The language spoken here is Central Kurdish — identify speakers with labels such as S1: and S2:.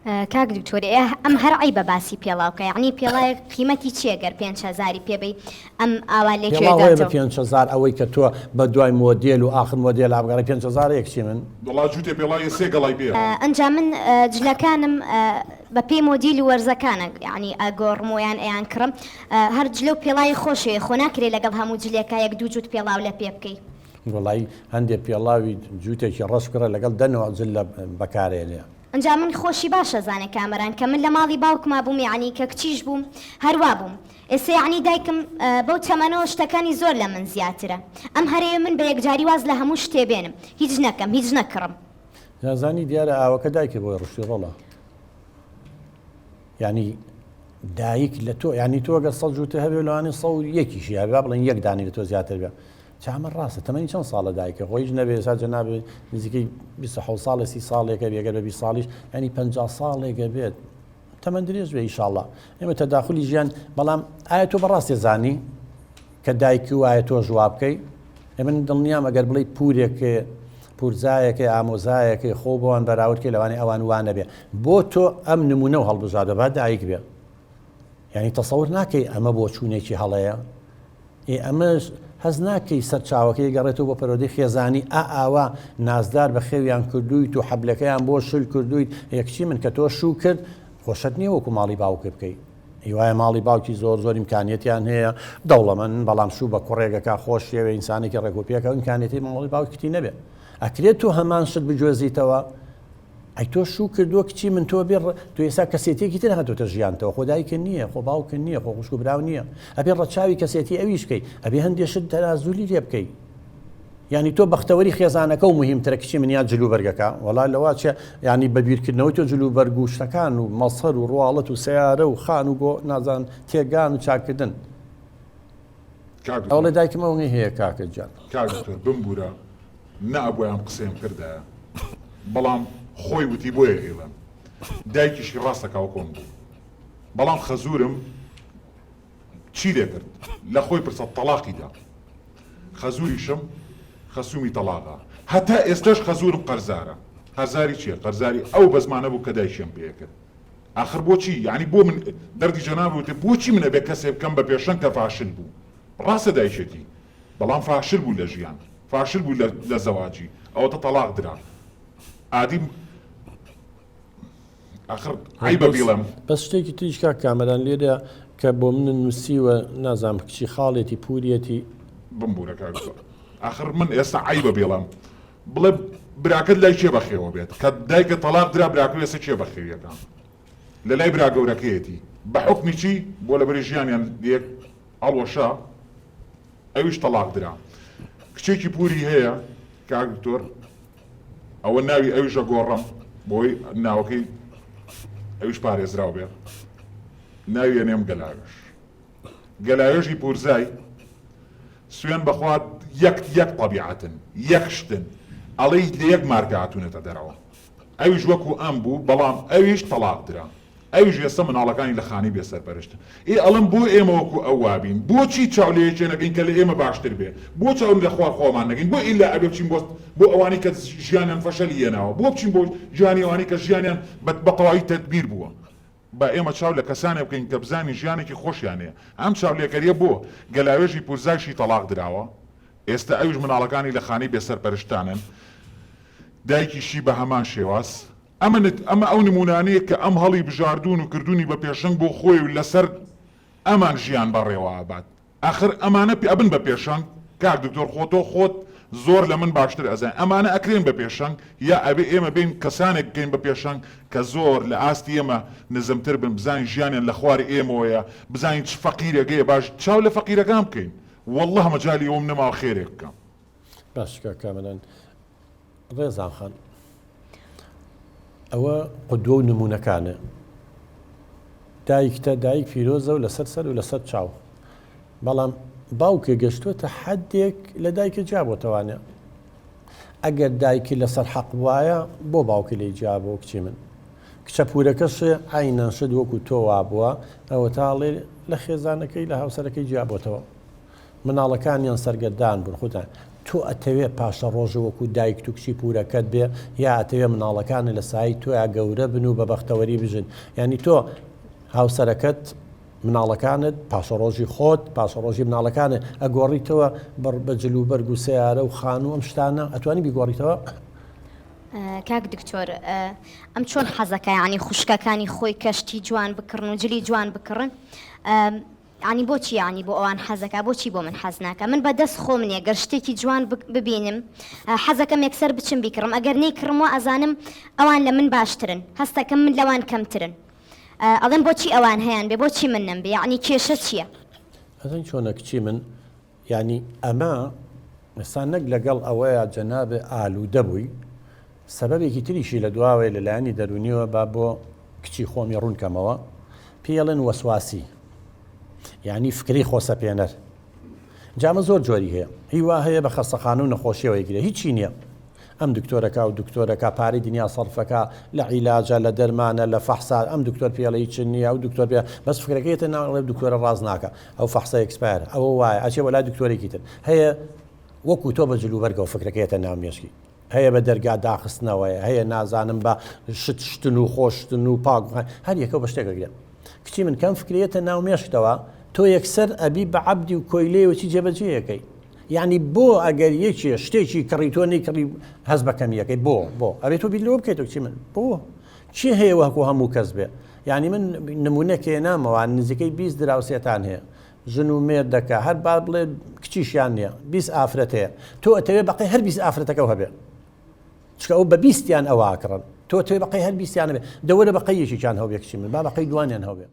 S1: کاک دکتۆری ئەم هەر عیبە باسی پێڵاوکە، یعنی پێڵای قیمەتی چێگەر 5,000 پێبەی ئەم ئاوا لێکێداتەوە
S2: 5,000 ئەوەی کە تۆ بە دوای مۆدیل و آخر مۆدیل ئابگەڕی 5,000 یەکچی من
S3: دڵا جووتێ پێڵای سێ گەڵای بێ
S1: ئەنجا من جلەکانم بە پێی مۆدیل و وەرزەکانە یعنی ئەگۆڕمۆیان ئەیان کڕم هەر جلە و پێڵای خۆشێ خۆ ناکرێت لەگەڵ هەموو جلێکە یەک دوو جووت پێڵاو لە پێ بکەیت.
S2: وڵی هەندێک پێڵاوی جووتێکی ڕەشکرە لەگەڵ دەنەوە جل لە بەکارێنێ.
S1: ئەنجا من خۆشی باشە زانێ کامەران کە من لە ماڵی باوکما بووم یعنی کە کچیش بووم هەروە بووم. ئێستا یعنی دایکم بەو تەمەنەوە شتەکانی زۆر لە من زیاترە. ئەم هەرەیە من بە یەکجاری واز لە هەموو شتێ بێنم هیچ نەکەم هیچ نەکڕم.
S2: زانی دیارە ئاوەکە دایکە بۆی ڕشتی ڕۆڵە. یعنی دایک لە تۆ ینی تۆ گە سەد جووتە هەبێ لەوانی سە و یەکیشی هەبێ بڵێن یەک دانی لە تۆ زیاتر بێ. چامە ڕاستە تەمەنی چەند ساڵە دایکە خۆیش نەبێ سا جەنابێ نزیکەی 27 ساڵە 30 ساڵێکە بێگەر بە 20 ساڵیش ینی 50 ساڵێکە بێت تەمەن درێژ بێ ئیشاڵڵا ئێمە تەداخلی ژیان بەڵام ئایا تۆ بەڕاستی زانی کە دایکی وایە تۆ ژواب بکەی ئێمە دڵنیام ئەگەر بڵێ پورێکێ پورزایەکە ئامۆزایەکەی خۆ بۆوان بەراوردکە لەوانی ئەوان وانە بێ بۆ تۆ ئەم نمونە و هەڵبژادە با دایک بێ یعنی تەسەور ناکەی ئەمە بۆ چوونێکی هەڵەیە ئەمەش هەز ناکەی سەر چاوەکەی گەڕێتەوە بۆ پەرۆدەی خێزانی ئاوا نازدار بە خێویان کردویت و حەبلەکەیان بۆ شل کردویت یەکچی من کە تۆ شوو کرد خۆشت نییە وەکو ماڵی باوکە بکەیت هیوایە ماڵی باوکی زۆر زۆر ئیمکانیەتیان هەیە دەوڵەمەند بەڵام شوو بە کوڕێگەکە خۆش شێوە ئینسانێکی ڕێکوپیەکە ئیمکانیەتی ماڵی باوکتی نەبێ ئەکرێت تو هەمان شت بجۆزیتەوە ئەی تۆ شوو کردووە کچی من تۆ بێ تۆ ئێستا کەسێتێکی تر هاتۆتە ژیانتەوە خۆدایکە نییە خۆ باوکە نییە خۆ خوشک و براو نییە ئەبێ ڕەچاوی کەسێتی ئەویش بکەی ئەبێ هەندێشت تەنازولی لێ بکەی ینی تۆ بەختەوەری خێزانەکە و مهمترە کچی منیا جلوبەرگەکە وەڵا لەوا چێ ینی بەبیرکردنەوەی تۆ جلوبەرگ و شتەکان و مەسەر و ڕواڵەت و سیارە و خان و بۆ نازان تێگان و چاکردن ئەوڵێ دایکم ئەوەی هەیە کاکە جان
S3: کاکتۆر بمبورە نەبوویان قسەم کردایە بەڵام خۆی وتی بۆیە ئێڵم دایکیشی ڕاستەکەەوە کۆم بوو بەڵام خەزورم چی لێ کرد لە خۆی پرسە تەلاقیدا خەزوریشم خەسوومی تەلاقا هەتا ئێستاش خەزورم قەرزارە هەزاری چییە قەرزاری ئەو بەزمانە بوو کە دایشم پێ کرد آخر بۆچی یعنی بۆ من دەردی جەنابوتێ بۆچی منە بێ کەسێ بکەم بە پێشەنگ کە فاشل بوو ڕاستە دایشێتی بەڵام فاشل بوو لە ژیان فاشل بوو لە زەواجی ئەوەتە تەلاق درا عادی آخر عیبە بیڵم
S2: بەس شتێکی تریش کاک کامەران لێرە کە بۆ من نووسیوە نازانم کچی خاڵێتی پوریەتی
S3: بمبورە کاکتۆر آخر من ئێستا عیبە بیڵم بڵێ براکەت لای چێ بەخێوە بێت کە دایکە تەلاق درا براکە ئێستا چێ بەخێویەکە لە لای برا گەورەکەیەتی بە حکمی چی بۆ لەبەری ژیانیان یەک ئەڵوەشە ئەویش تەلاق درا کچێکی پوری هەیە کاکتۆر ئەوە ناوی ئەویشە گۆڕم بۆی ناوەکەی ئەویش پارێزراو بێت ناویە نێم گەلاوێژی پورزای سوێن بەخوات یەک طبیعەتن یەک شتن ئەڵەی لە یەک مارکە هاتوونێتە دەرەوە ئەویش وەکو ئەم بوو بەڵام ئەویش تەلاق درا ئەویش ئێستا مناڵەکانی لە خانی بێ سەرپەرشتن ئەڵم بۆ ئێمە وەکو ئەو وابین بۆچی چاولەیەکێ نەگەین کە لە ئێمە باشتر بێ بۆ چاون لە خوار خۆمان نەگەین بۆ ئیلا ئەبێ بچین بۆ ئەوانی کە ژیانیان فەشەلی هێناوە بۆ بچین بۆ ژیانی ئەوانی کە ژیانیان بە تەواوی تەدبیر بووە با ئێمە چاو لە کەسانێ بکەین کە بزانی ژیانێکی خۆشیانەیە ئەم چاولێکەریە بۆ گەلاوێژی پورزایشی تەلاق دراوە ئێستا ئەویش مناڵەکانی لە خانی بێ سەرپەرشتانن دایکیشی بە هەمان شێواز ئەمە ئەو نمونانەیە کە ئەم هەڵی بژاردون و کردوونی بە پێشنگ بۆ خۆی و لەسەر ئەمان ژیان بەڕێوە ئابات آخر ئەمانە ئەبن بە پێشنگ کاک دکتۆر خۆت زۆر لە من باشتر ئەزان ئەمانە ئەکرێن بە پێشنگ یا ئەبێ ئێمە بین کەسانێک بکەین بە پێشنگ کە زۆر لە ئاستی ئێمە نزمتر بن بزانین ژیانیان لە خواری ئێمەوەیە بزانین چ فەقیرێکەیە باش چاو لە فەقیرەکان بکەین والله مەجالی ئەوم نەما خێرێک بکەم
S2: باش کامەران ڕێزان خان ئەوە قودوە و نمونونەکانە دایکتە دایک پیرۆزە و لەسەر سەر و لەسەر چاو بەڵام باوکە گەشتوتە حدێک لە دایکە جابۆتەوانە ئەگەر دایکی لەسەر حەق وایە بۆ باوکی لی جابۆ کچی من کچە پورەکەش عینەن شت وەکو تۆ وابووە ئەوە تاڵێ لە خێزانەکەی لە هاوسەرەکەی جابۆتەوە مناڵەکانیان سەرگەردان بوون خۆتان تۆ ئەتەوێ پاشە ڕۆژە وەکو دایک و کچی پورەکەت بێ یا ئەتەوێ مناڵەکانی لە سایی تۆیا گەورە بن و بە بەختەوەری بژن ینی تۆ هاوسەرەکەت مناڵەکانت پاشە ڕۆژی خۆت پاشە ڕۆژی مناڵەکانت ئەگۆڕیتەوە بە جلوبەرگ و سیارە و خان و ئەم شتانە ئەتوانی بیگۆڕیتەوە؟
S1: کاک دکتۆر ئەم چۆن حەزەکە ینی خوشکەکانی خۆی کەشتی جوان بکڕن و جلی جوان بکڕن ینی بۆچی ینی بۆ ئەوان حەزەکە بۆچی بۆ من حەز ناکە من بەدەست خۆم نییە گەر شتێکی جوان ببینم حەزەکەم یەکسەر بچم بیکڕم ئەگەر نەیکڕمەوە ئەزانم ئەوان لە من باشترن هەستەکەم من لەوان کەمترن ئەڵێن بۆچی ئەوان هەیەن بێ بۆچی من نەمبێ ینی کێشە چییە؟
S2: ئەزین چۆنە کچی من ینی ئەمە ئێستا نەک لەگەڵ ئەوەیە جەنابێ ئالوودە بووی سەبەبێکی تریشی لە دواوەیە لەلایەنی دەرونیەوە با بۆ کچی خۆمی ڕوونکەمەوە پێڵێن وەسواسی یعنی فکری خۆسەپێنەر جامە زۆر جۆری هەیە هیوا هەیە بە خەستەخانە و نەخۆشیەوە یەگرێ هیچی نییە ئەم دکتۆرەکە و دکتۆرەکە پارەی دنیا سەرفەکە لە عیلاجە لە دەرمانە لە فەحسا ئەم دکتۆر پێڵە هیچ نییە و دکتۆر پێ بەس فکرەکەیتە ناڵێ دکتۆرە ڕاز ناکە ئەو فەحسا ئەکسپایر ئەوە وایە ئەچێ وەلای دکتۆرێکی تر هەیە وەکو تۆ بە جلوبەرگە و فکرەکەیتە ناو مێشکی هەیە بە دەرگا داخستنەوەیە هەیە نازانم بە شتن و خۆشتن و پاک هەر یەکە بە شتێکەگرێ کچی من کەم فکرێتە ناو مێشکتەوە تۆ یەکسەر ئەبی بە عەبدی و کۆیلێ وچی جێبەجێیەکەی یعنی بۆ ئەگەر یەکێ شتێکی کڕی تۆ نەیکڕی هەز بە کەمیەکەی بۆ ئەبێت تۆ بیلەوە بکەیت کچی من بۆ چی هەیە وەکو هەموو کەس بێ یعنی من نمونەکێ نامەوە نزیکەی 20 دراوسێتان هەیە ژن و مێر دەکە هەر با بڵێ کچیشیان نییە 20 ئافرەت هەیە تۆ ئەتەوێ بەقی هەر 20 ئافرەتەکە هەبێ چکە ئەو بە 20یان ئەوواکڕن تۆ تێ بەقی هەر 20یان بێ دەوەرە بەقەیەکیان هەوبێ کچی من با بەقەی دوانیان هەوبێ